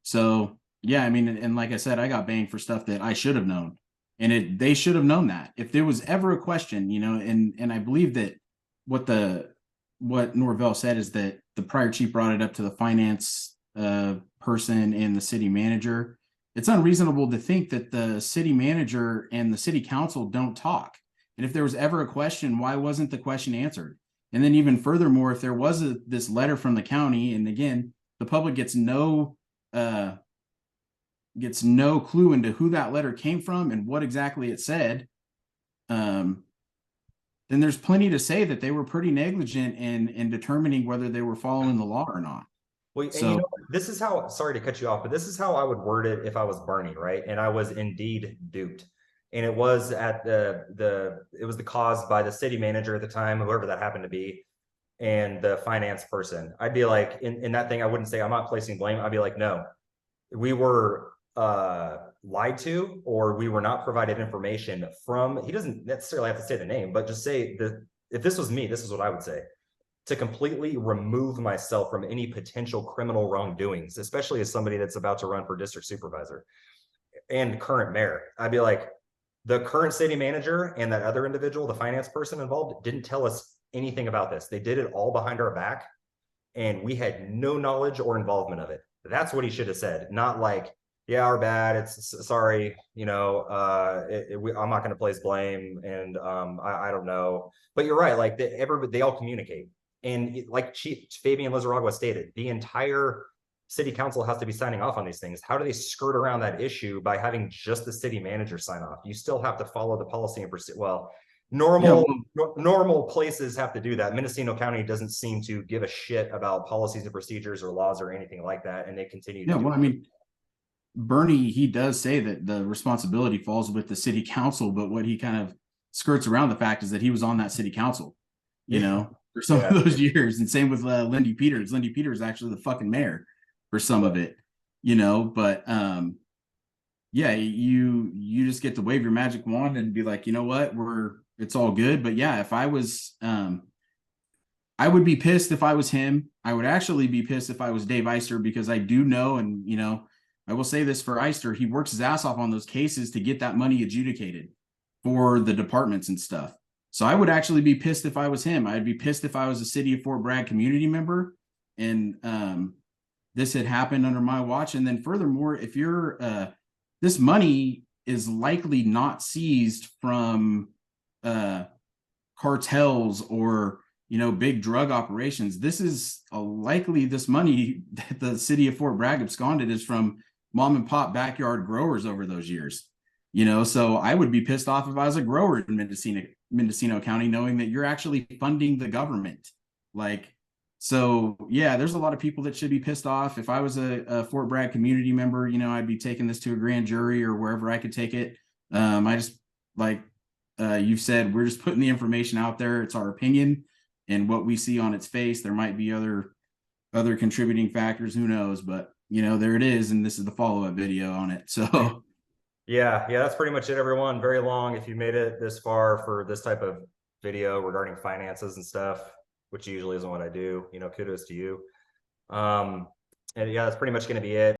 [SPEAKER 2] So yeah, I mean, and like I said, I got banged for stuff that I should have known, and they should have known that. If there was ever a question, and I believe that what Norvell said is that the prior chief brought it up to the finance person and the city manager. It's unreasonable to think that the city manager and the city council don't talk. And if there was ever a question, why wasn't the question answered? And then even furthermore, if there was this letter from the county, and again, the public gets no clue into who that letter came from and what exactly it said, then there's plenty to say that they were pretty negligent in determining whether they were following the law or not.
[SPEAKER 1] Well, and this is how, sorry to cut you off, but this is how I would word it if I was Bernie, right? And I was indeed duped. And it was at it was the cause by the city manager at the time, whoever that happened to be. and the finance person. I'd be like, in that thing, I wouldn't say I'm not placing blame. I'd be like, no, we were lied to, or we were not provided information from, he doesn't necessarily have to say the name, but just say that if this was me, this is what I would say: to completely remove myself from any potential criminal wrongdoings, especially as somebody that's about to run for district supervisor and current mayor. I'd be like, the current city manager and that other individual, the finance person involved, didn't tell us anything about this. They did it all behind our back, and we had no knowledge or involvement of it. That's what he should have said, not like, yeah, our bad, it's sorry, you know, I'm not going to place blame, and I don't know. But you're right, like they all communicate. And like Chief Fabian Lizarragua stated, the entire city council has to be signing off on these things. How do they skirt around that issue by having just the city manager sign off? You still have to follow the policy and procedure. Well, normal places have to do that. Mendocino County doesn't seem to give a shit about policies and procedures or laws or anything like that, and they continue to
[SPEAKER 2] well, I mean, Bernie, he does say that the responsibility falls with the city council, but what he kind of skirts around the fact is that he was on that city council, you know, for some of those years. And same with Lindy Peters. Lindy Peters is actually the fucking mayor for some of it, you know, but yeah, you just get to wave your magic wand and be like, you know what, it's all good. But yeah, if I was I would be pissed if I was him. I would actually be pissed if I was Dave Eister, because I do know, and you know, I will say this for Eister, he works his ass off on those cases to get that money adjudicated for the departments and stuff. So I would actually be pissed if I was him. I'd be pissed if I was a city of Fort Bragg community member and this had happened under my watch. And then furthermore, if you're this money is likely not seized from cartels or, you know, big drug operations. This is likely this money that the city of Fort Bragg absconded is from mom and pop backyard growers over those years, you know. So I would be pissed off if I was a grower in Mendocino County, knowing that you're actually funding the government. Like, so yeah, there's a lot of people that should be pissed off. If I was a Fort Bragg community member, you know, I'd be taking this to a grand jury or wherever I could take it. I just, like you've said, we're just putting the information out there. It's our opinion and what we see on its face. There might be other contributing factors, who knows, but you know, there it is. And this is the follow-up video on it. So
[SPEAKER 1] yeah, that's pretty much it, everyone. Very long. If you made it this far for this type of video regarding finances and stuff, which usually isn't what I do, you know, kudos to you. And yeah, that's pretty much going to be it.